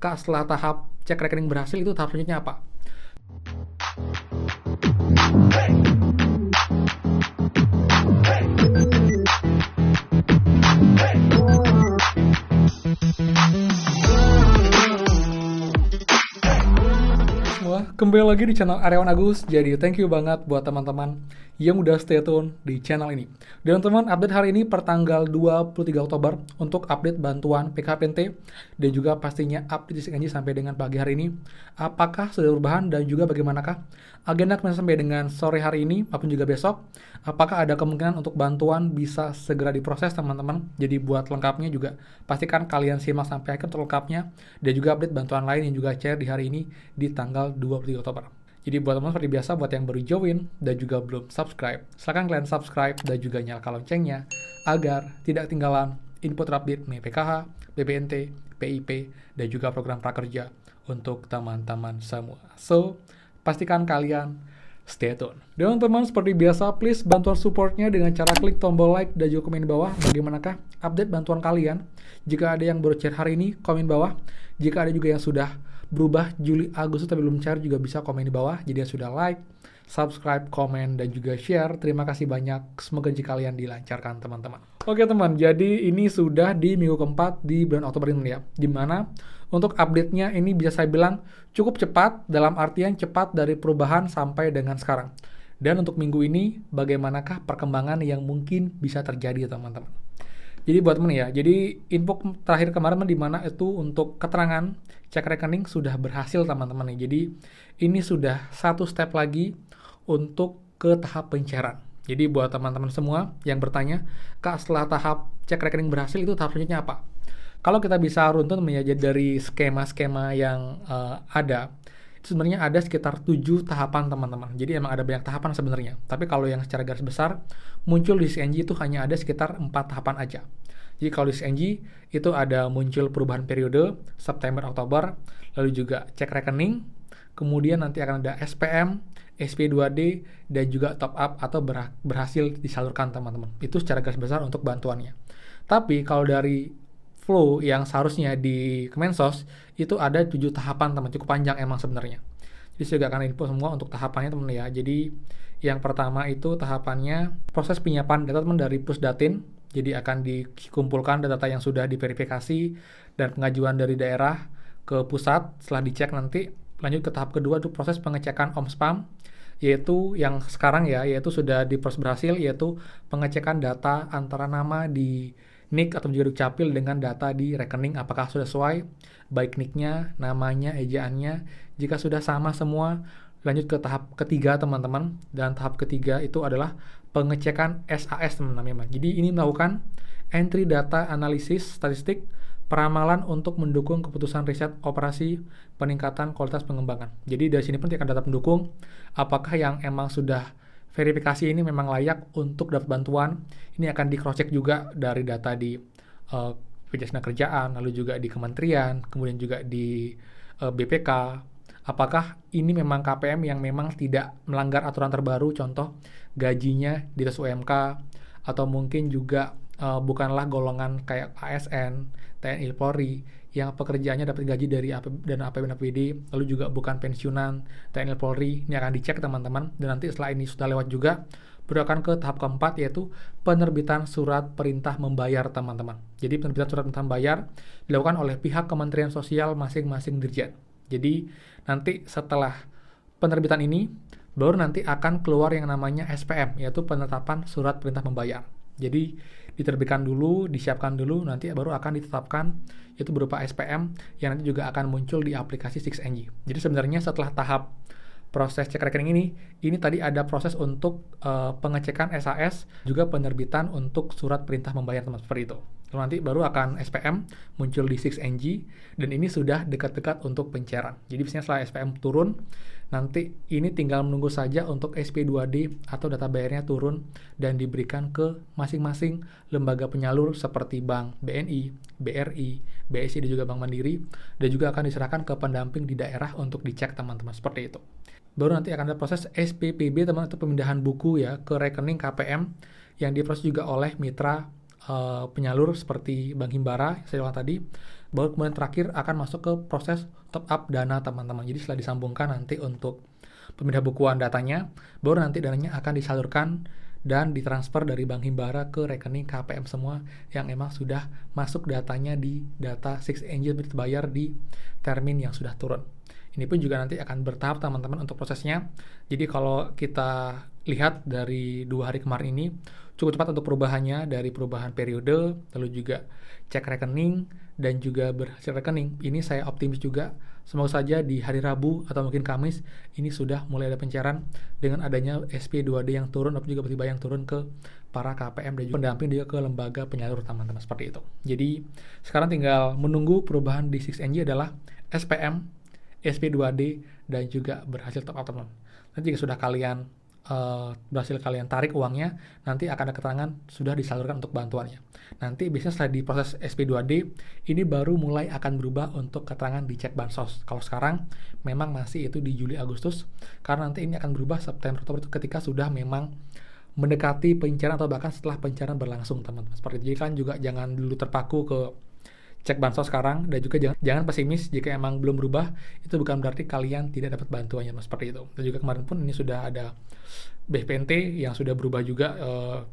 Kak, setelah tahap cek rekening berhasil itu tahap selanjutnya apa? Semua, kembali lagi di channel Aryawan Agus. Jadi thank you banget buat teman-teman yang udah stay tune di channel ini. Dan teman-teman, update hari ini pertanggal 23 Oktober untuk update bantuan PKPNT dan juga pastinya update SIG sampai dengan pagi hari ini. Apakah sudah perubahan dan juga bagaimanakah agenda sampai dengan sore hari ini maupun juga besok? Apakah ada kemungkinan untuk bantuan bisa segera diproses, teman-teman? Jadi buat lengkapnya juga pastikan kalian simak sampai akhir terlengkapnya dan juga update bantuan lain yang juga share di hari ini di tanggal 23 Oktober. Jadi buat teman-teman seperti biasa, buat yang baru join dan juga belum subscribe, silahkan kalian subscribe dan juga nyalakan loncengnya agar tidak ketinggalan info terupdate mengenai PKH, BPNT, PIP, dan juga program prakerja untuk teman-teman semua. So, pastikan kalian stay tune. Dan teman-teman seperti biasa, please bantuan supportnya dengan cara klik tombol like dan juga komen di bawah bagaimanakah update bantuan kalian. Jika ada yang baru share hari ini, komen bawah. Jika ada juga yang sudah berubah Juli Agustus tapi belum share juga bisa komen di bawah. Jadi yang sudah like, subscribe, komen, dan juga share, terima kasih banyak. Semoga jika kalian dilancarkan teman-teman. Oke teman, jadi ini sudah di minggu keempat di bulan Oktober ini ya, dimana untuk update-nya ini bisa saya bilang cukup cepat, dalam artian cepat dari perubahan sampai dengan sekarang. Dan untuk minggu ini bagaimanakah perkembangan yang mungkin bisa terjadi teman-teman. Jadi buat teman ya, jadi info terakhir kemarin di mana itu untuk keterangan cek rekening sudah berhasil teman-teman nih. Jadi ini sudah satu step lagi untuk ke tahap pencairan. Jadi buat teman-teman semua yang bertanya, Kak, setelah tahap cek rekening berhasil itu tahap selanjutnya apa? Kalau kita bisa runtun ya, dari skema-skema yang ada, itu sebenarnya ada sekitar 7 tahapan teman-teman. Jadi emang ada banyak tahapan sebenarnya. Tapi kalau yang secara garis besar muncul di CNG itu hanya ada sekitar 4 tahapan aja. Jadi kalau di CNG itu ada muncul perubahan periode September Oktober, lalu juga cek rekening, kemudian nanti akan ada SPM, SP2D, dan juga top up atau berhasil disalurkan teman-teman. Itu secara garis besar untuk bantuannya. Tapi kalau dari flow yang seharusnya di Kemensos itu ada 7 tahapan teman, cukup panjang emang sebenarnya. Jadi saya akan info semua untuk tahapannya teman ya. Jadi yang pertama itu tahapannya proses penyiapan data teman dari Pusdatin. Jadi akan dikumpulkan data yang sudah diverifikasi dan pengajuan dari daerah ke pusat. Setelah dicek nanti lanjut ke tahap kedua itu proses pengecekan OMSPAM, yaitu yang sekarang ya, yaitu sudah diproses berhasil, yaitu pengecekan data antara nama di NIK atau juga Dukcapil dengan data di rekening apakah sudah sesuai, baik NIK-nya, namanya, ejaannya. Jika sudah sama semua, lanjut ke tahap ketiga teman-teman. Dan tahap ketiga itu adalah pengecekan SAS teman-teman. Jadi ini melakukan entry data analisis statistik peramalan untuk mendukung keputusan riset operasi peningkatan kualitas pengembangan. Jadi dari sini pun akan data pendukung apakah yang emang sudah verifikasi ini memang layak untuk dapat bantuan. Ini akan di cross check juga dari data di BPJS Kerjaan, lalu juga di kementerian, kemudian juga di BPK. Apakah ini memang KPM yang memang tidak melanggar aturan terbaru, contoh gajinya di atas UMK, atau mungkin juga bukanlah golongan kayak ASN, TNI, Polri, yang pekerjaannya dapat gaji dari dana APBN APBD, lalu juga bukan pensiunan TNI Polri. Ini akan dicek teman-teman, dan nanti setelah ini sudah lewat juga baru akan ke tahap keempat, yaitu penerbitan surat perintah membayar teman-teman. Jadi penerbitan surat perintah membayar dilakukan oleh pihak Kementerian Sosial masing-masing dirjen. Jadi nanti setelah penerbitan ini baru nanti akan keluar yang namanya SPM, yaitu penetapan surat perintah membayar. Jadi diterbitkan dulu, disiapkan dulu, nanti baru akan ditetapkan, yaitu berupa SPM yang nanti juga akan muncul di aplikasi 6NG. Jadi sebenarnya setelah tahap proses cek rekening ini tadi ada proses untuk pengecekan SAS, juga penerbitan untuk surat perintah membayar teman seperti itu. Lalu nanti baru akan SPM muncul di 6NG, dan ini sudah dekat-dekat untuk pencairan. Jadi biasanya setelah SPM turun, nanti ini tinggal menunggu saja untuk SP2D atau data bayarnya turun dan diberikan ke masing-masing lembaga penyalur seperti Bank BNI, BRI, BSI, dan juga Bank Mandiri, dan juga akan diserahkan ke pendamping di daerah untuk dicek teman-teman seperti itu. Baru nanti akan ada proses SPPB teman, itu pemindahan buku ya ke rekening KPM yang diproses juga oleh mitra penyalur seperti Bank Himbara saya bilang tadi. baru kemudian terakhir akan masuk ke proses top up dana teman-teman. Jadi setelah disambungkan nanti untuk pemindah bukuan datanya, baru nanti dananya akan disalurkan dan ditransfer dari Bank Himbara ke rekening KPM semua yang emang sudah masuk datanya di data Six Angel terbayar di termin yang sudah turun. Ini pun juga nanti akan bertahap teman-teman untuk prosesnya. Jadi kalau kita lihat dari 2 hari kemarin ini, cukup cepat untuk perubahannya, dari perubahan periode, lalu juga cek rekening, dan juga berhasil rekening. Ini saya optimis juga, semoga saja di hari Rabu atau mungkin Kamis, ini sudah mulai ada pencairan dengan adanya SP2D yang turun, ataupun juga tiba yang turun ke para KPM dan juga pendamping juga ke lembaga penyalur teman-teman, seperti itu. Jadi sekarang tinggal menunggu perubahan di 6NG adalah SPM, SP2D, dan juga berhasil top up teman. Nanti jika sudah kalian berhasil kalian tarik uangnya, nanti akan ada keterangan sudah disalurkan untuk bantuannya. Nanti biasanya setelah diproses SP2D, ini baru mulai akan berubah untuk keterangan di cek bansos. Kalau sekarang memang masih itu di Juli Agustus, karena nanti ini akan berubah September Oktober ketika sudah memang mendekati pencairan atau bahkan setelah pencairan berlangsung teman-teman. Seperti itu. Jadi kan juga jangan dulu terpaku ke cek bansos sekarang, dan juga jangan pesimis jika emang belum berubah, itu bukan berarti kalian tidak dapat bantuannya, seperti itu. Dan juga kemarin pun ini sudah ada BPNT yang sudah berubah juga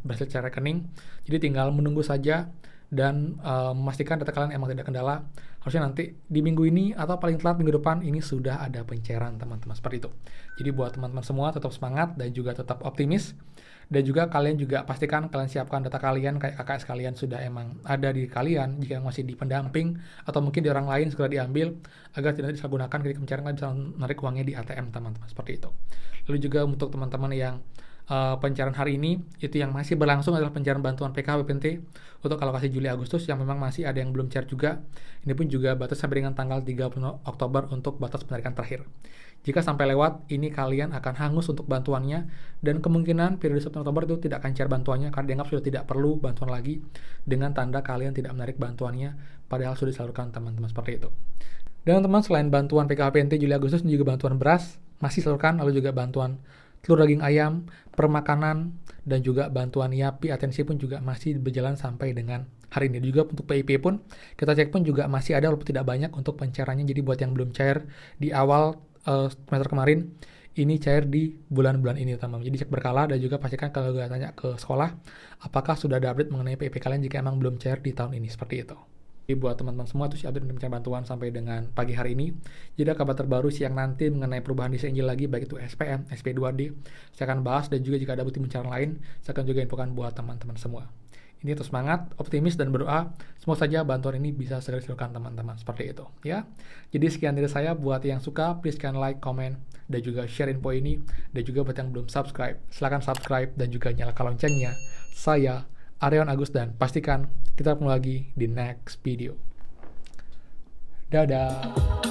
berhasil secara rekening, jadi tinggal menunggu saja dan memastikan data kalian emang tidak kendala. Harusnya nanti di minggu ini atau paling telat minggu depan ini sudah ada pencairan teman-teman, seperti itu. Jadi buat teman-teman semua tetap semangat dan juga tetap optimis. Dan juga kalian juga pastikan kalian siapkan data kalian, kayak KKS kalian sudah emang ada di kalian, jika masih di pendamping atau mungkin di orang lain segera diambil agar tidak disalahgunakan ketika pencairan, kalian bisa menarik uangnya di ATM teman-teman, seperti itu. Lalu juga untuk teman-teman yang pencairan hari ini itu yang masih berlangsung adalah pencairan bantuan PKH BPNT untuk alokasi Juli Agustus yang memang masih ada yang belum cair juga. Ini pun juga batas sampai dengan tanggal 30 Oktober untuk batas penarikan terakhir. Jika sampai lewat, ini kalian akan hangus untuk bantuannya, dan kemungkinan periode September Oktober itu tidak akan cair bantuannya karena dianggap sudah tidak perlu bantuan lagi, dengan tanda kalian tidak menarik bantuannya padahal sudah disalurkan teman-teman, seperti itu. Dan teman-teman, selain bantuan PKH-PNT Juli Agustus juga bantuan beras masih disalurkan, lalu juga bantuan telur daging ayam, permakanan, dan juga bantuan YAPI atensi pun juga masih berjalan sampai dengan hari ini. Juga untuk PIP pun kita cek pun juga masih ada walaupun tidak banyak untuk pencairannya. Jadi buat yang belum cair di awal semester kemarin, ini cair di bulan-bulan ini teman-teman. Jadi cek berkala dan juga pastikan kalau tanya ke sekolah apakah sudah ada update mengenai PIP kalian jika emang belum cair di tahun ini, seperti itu. Jadi buat teman-teman semua itu update pencairan bantuan sampai dengan pagi hari ini. Jadi kabar terbaru siang nanti mengenai perubahan di Angel lagi, baik itu SPM, SP2D, saya akan bahas, dan juga jika ada bukti pencairan lain, saya akan juga infokan buat teman-teman semua. Ini terus semangat, optimis, dan berdoa semoga saja bantuan ini bisa segera disalurkan teman-teman, seperti itu ya. Jadi sekian dari saya. Buat yang suka, please kan like, comment, dan juga share info ini. Dan juga buat yang belum subscribe, silahkan subscribe dan juga nyalakan loncengnya. Saya Aryawan Agus, dan pastikan kita ketemu lagi di next video. Dadah.